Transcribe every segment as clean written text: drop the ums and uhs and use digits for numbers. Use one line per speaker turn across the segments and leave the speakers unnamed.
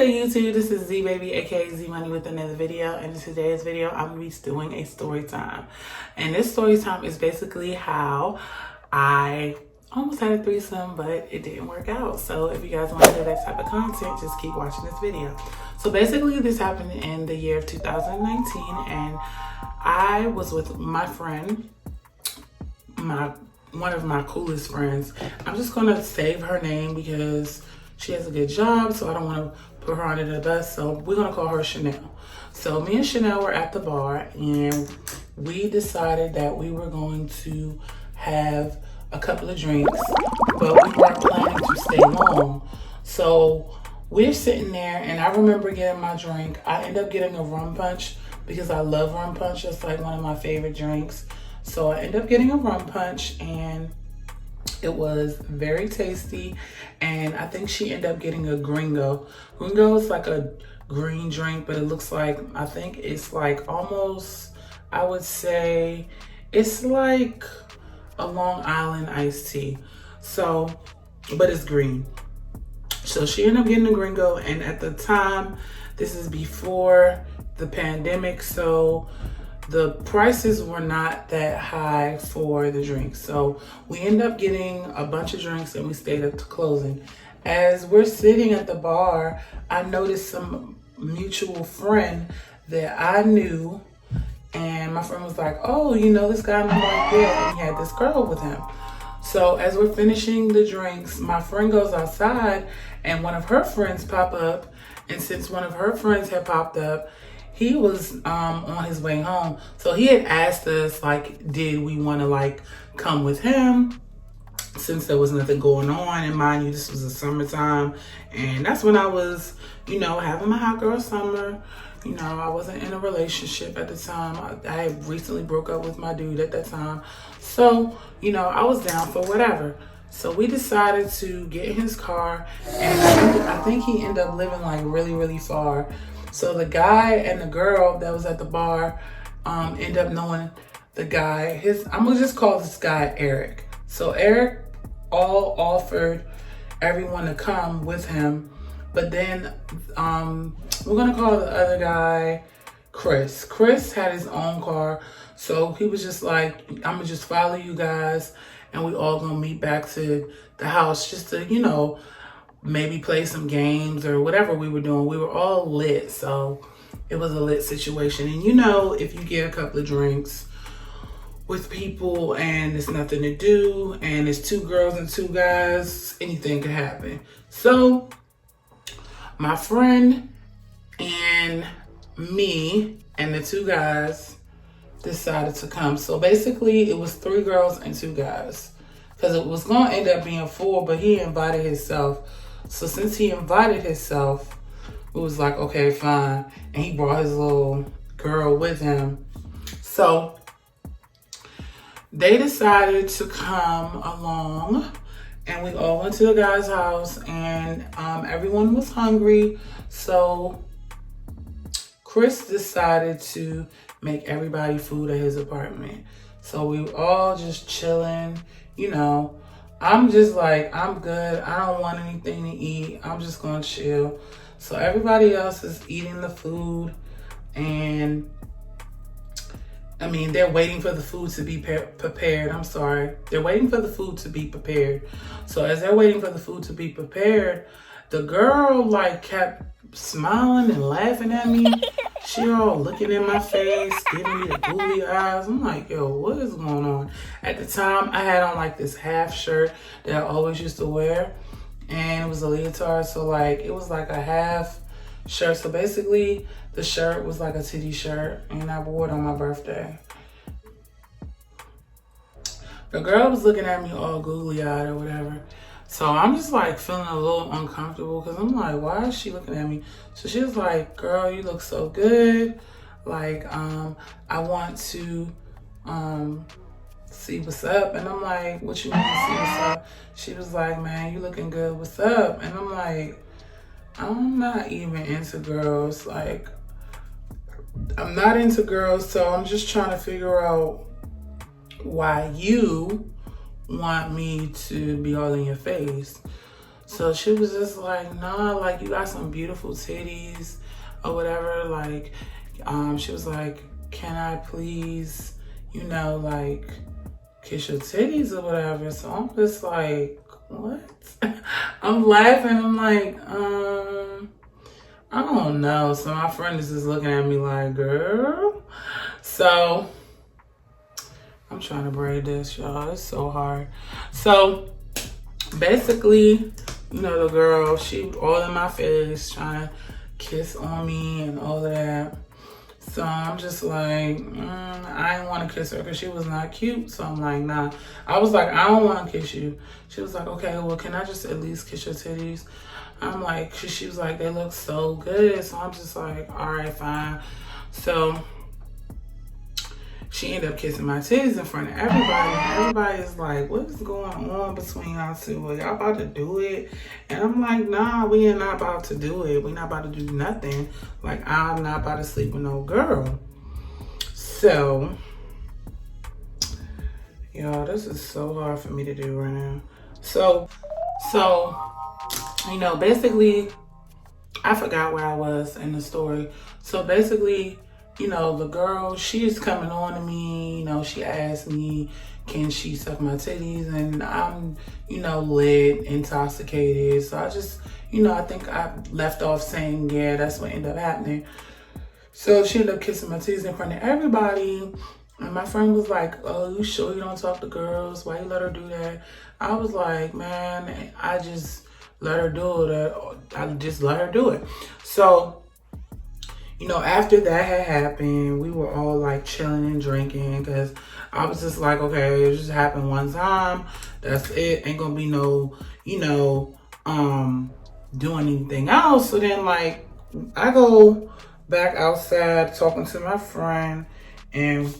Okay, YouTube, this is Z Baby, aka Z Money, with another video. And in today's video, I'm gonna be doing a story time. And this story time is basically how I almost had a threesome, but it didn't work out. So if you guys want to hear that type of content, just keep watching this video. So basically, this happened in the year of 2019, and I was with my friend, one of my coolest friends. I'm just gonna save her name because she has a good job, so I don't want to put her under the bus. So we're gonna call her Chanel. So me and Chanel were at the bar, and we decided that we were going to have a couple of drinks, but we weren't planning to stay long. So we're sitting there, and I remember getting my drink. I ended up getting a rum punch because I love rum punch. It's like one of my favorite drinks. So I ended up getting a rum punch, and it was very tasty. And I think she ended up getting a gringo. Gringo is like a green drink, but it looks like, I think it's like almost, I would say, it's like a Long Island iced tea. So, but it's green. So she ended up getting a gringo, and at the time, this is before the pandemic, so the prices were not that high for the drinks. So we ended up getting a bunch of drinks, and we stayed up to closing. As we're sitting at the bar, I noticed some mutual friend that I knew, and my friend was like, oh, you know this guy named Gril, and he had this girl with him. So as we're finishing the drinks, my friend goes outside, and one of her friends pop up. And since one of her friends had popped up, he was on his way home. So he had asked us, like, did we want to like come with him since there was nothing going on. And mind you, this was the summertime, and that's when I was, you know, having my hot girl summer. You know, I wasn't in a relationship at the time. I had recently broke up with my dude at that time. So, you know, I was down for whatever. So we decided to get in his car, and I think he ended up living like really, really far. So the guy and the girl that was at the bar ended up knowing the guy. I'm gonna just call this guy Eric. So Eric all offered everyone to come with him, but then we're gonna call the other guy Chris. Chris had his own car, so he was just like, I'm gonna just follow you guys, and we all gonna meet back to the house just to, you know, maybe play some games or whatever we were doing. We were all lit, so it was a lit situation. And you know, if you get a couple of drinks with people and there's nothing to do, and it's two girls and two guys, anything could happen. So my friend and me and the two guys decided to come. So basically it was 3 girls and 2 guys, because it was going to end up being 4, but he invited himself. So since he invited himself, it was like, okay, fine. And he brought his little girl with him. So they decided to come along, and we all went to the guy's house, and everyone was hungry. So Chris decided to make everybody food at his apartment. So we were all just chilling, you know. I'm just like, I'm good. I don't want anything to eat. I'm just gonna chill. So everybody else is eating the food, and I mean, they're waiting for the food to be prepared. I'm sorry. They're waiting for the food to be prepared. So as they're waiting for the food to be prepared, the girl like kept smiling and laughing at me. She all looking in my face, giving me the googly eyes. I'm like, yo, what is going on? At the time, I had on like this half shirt that I always used to wear, and it was a leotard. So like, it was like a half shirt. So basically, the shirt was like a titty shirt, and I wore it on my birthday. The girl was looking at me all googly eyed or whatever. So I'm just like feeling a little uncomfortable, because I'm like, why is she looking at me? So she was like, girl, you look so good. Like, I want to see what's up. And I'm like, what you mean see what's up? She was like, man, you looking good, what's up? And I'm like, I'm not even into girls. Like, I'm not into girls, so I'm just trying to figure out why you want me to be all in your face. So she was just like, nah, like you got some beautiful titties or whatever. Like, she was like, can I please, you know, like kiss your titties or whatever. So I'm just like, what? I'm laughing. I'm like, I don't know. So my friend is just looking at me like, girl. So I'm trying to braid this, y'all. It's so hard. So basically, you know, the girl, she all in my face trying to kiss on me and all of that. So I'm just like, I didn't want to kiss her because she was not cute. So I'm like, nah. I was like, I don't want to kiss you. She was like, okay, well, can I just at least kiss your titties? I'm like, she was like, they look so good. So I'm just like, all right, fine. So she ended up kissing my titties in front of everybody. And everybody's like, what is going on between y'all two? Are y'all about to do it? And I'm like, nah, we are not about to do it. We're not about to do nothing. Like, I'm not about to sleep with no girl. So, y'all, this is so hard for me to do right now. So, you know, basically, I forgot where I was in the story. So basically, you know, the girl, she's coming on to me, you know, she asked me, can she suck my titties? And I'm, you know, lit, intoxicated. So I just, you know, I think I left off saying, yeah, that's what ended up happening. So she ended up kissing my titties in front of everybody. And my friend was like, oh, you sure you don't talk to girls? Why you let her do that? I was like, man, I just let her do it. I just let her do it. So, you know, after that had happened, we were all like chilling and drinking because I was just like, okay, it just happened one time. That's it. Ain't gonna be no, you know, doing anything else. So then like I go back outside talking to my friend and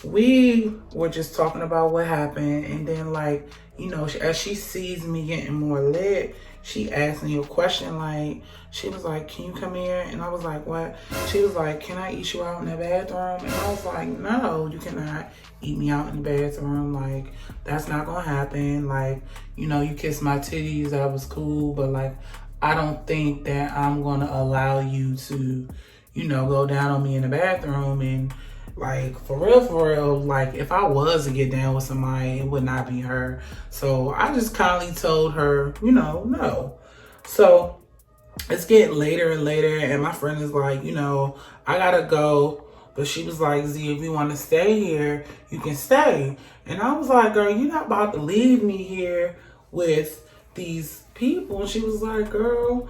we were just talking about what happened. And then like, you know, as she sees me getting more lit, she asked me a question like, she was like, can you come here? And I was like, what? She was like, can I eat you out in the bathroom? And I was like, no, you cannot eat me out in the bathroom. Like, that's not gonna happen. Like, you know, you kissed my titties, that was cool, but like, I don't think that I'm gonna allow you to, you know, go down on me in the bathroom. And like, for real, like, if I was to get down with somebody, it would not be her. So I just kindly told her, you know, no. So it's getting later and later, and my friend is like, you know, I gotta go. But she was like, Z, if you want to stay here, you can stay. And I was like, girl, you're not about to leave me here with these people. And she was like, girl,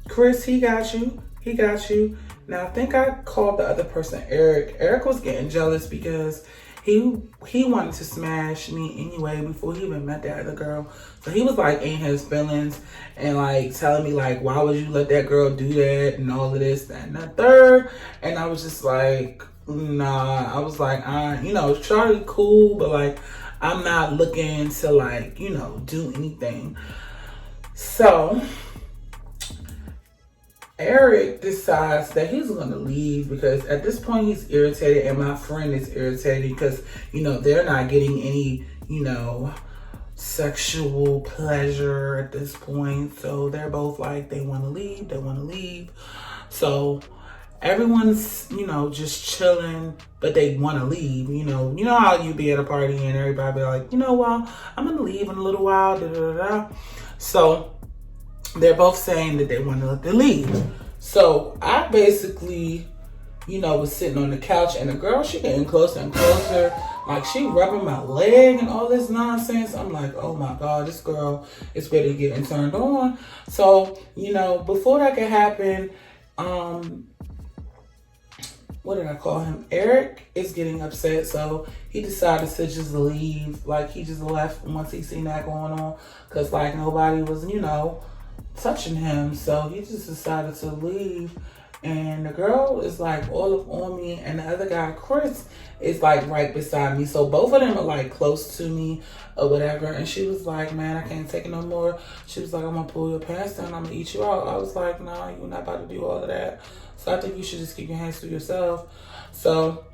Chris, he got you. He got you. Now, I think I called the other person Eric. Eric was getting jealous because he wanted to smash me anyway before he even met that other girl. So he was like in his feelings and like telling me like, why would you let that girl do that and all of this, that, and the third. And I was just like, nah. I was like, you know, Charlie cool, but like, I'm not looking to like, you know, do anything. So Eric decides that he's going to leave because at this point he's irritated and my friend is irritated because, you know, they're not getting any, you know, sexual pleasure at this point. So they're both like, they want to leave. So everyone's, you know, just chilling, but they want to leave. You know how you be at a party and everybody be like, you know what, I'm going to leave in a little while, da, da, da, da. So they're both saying that they want to leave. So I basically, you know, was sitting on the couch and the girl, she getting closer and closer. Like, she rubbing my leg and all this nonsense. I'm like, oh my God, this girl is ready to get turned on. So, you know, before that could happen, what did I call him? Eric is getting upset. So he decided to just leave. Like, he just left once he seen that going on. Because, like, nobody was, you know, touching him. So he just decided to leave. And the girl is like all up on me, and the other guy, Chris, is like right beside me. So both of them are like close to me or whatever. And she was like, man, I can't take it no more. She was like, I'm gonna pull your pants down, I'm gonna eat you out. I was like, nah, you're not about to do all of that. So I think you should just keep your hands to yourself. So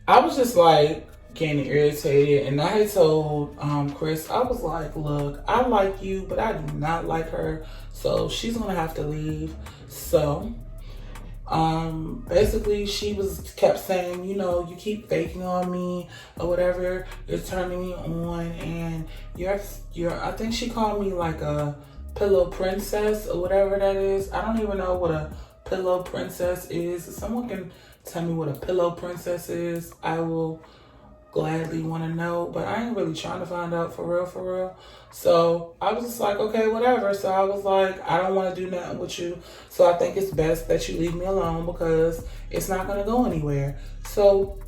I was just like, getting irritated. And I had told Chris, I was like, look, I like you, but I do not like her. So she's gonna have to leave. So basically she kept saying, you know, you keep faking on me or whatever, you're turning me on, and you're I think she called me like a pillow princess or whatever that is. I don't even know what a pillow princess is. If someone can tell me what a pillow princess is, I will gladly want to know, but I ain't really trying to find out for real. So I was just like, okay, whatever. So I was like, I don't want to do nothing with you. So I think it's best that you leave me alone because it's not going to go anywhere. So,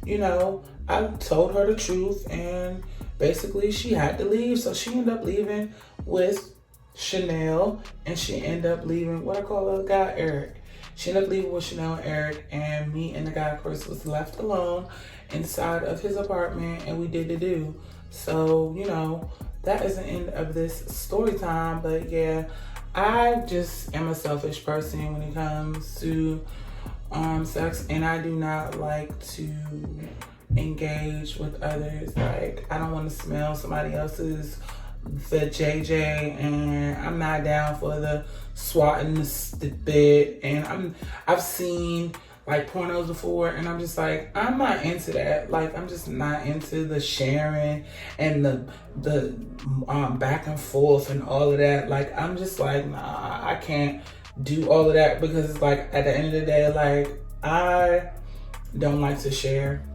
you know, I told her the truth, and basically she had to leave. So she ended up leaving with Chanel, and she ended up leaving, what I call the guy, Eric. She ended up leaving with Chanel and Eric, and me and the guy, Chris, was left alone inside of his apartment, and we did the do. So, you know, that is the end of this story time. But yeah, I just am a selfish person when it comes to sex, and I do not like to engage with others. Like, I don't want to smell somebody else's JJ, and I'm not down for the swatting the bit. And I've seen like pornos before, and I'm just like, I'm not into that. Like, I'm just not into the sharing and the back and forth and all of that. Like, I'm just like, nah, I can't do all of that, because it's like, at the end of the day, like, I don't like to share.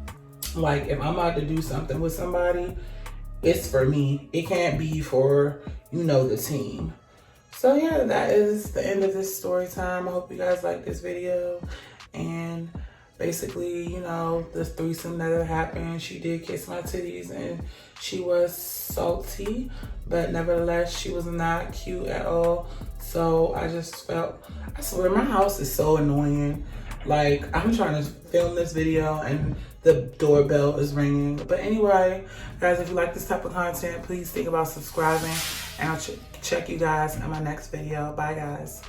Like, if I'm about to do something with somebody, it's for me. It can't be for, you know, the team. So yeah, that is the end of this story time. I hope you guys like this video. And basically, you know, the threesome that happened, she did kiss my titties, and she was salty, but nevertheless, she was not cute at all. So I just felt, I swear, my house is so annoying. Like, I'm trying to film this video and the doorbell is ringing. But anyway, guys, if you like this type of content, please think about subscribing, and I'll check you guys in my next video. Bye, guys.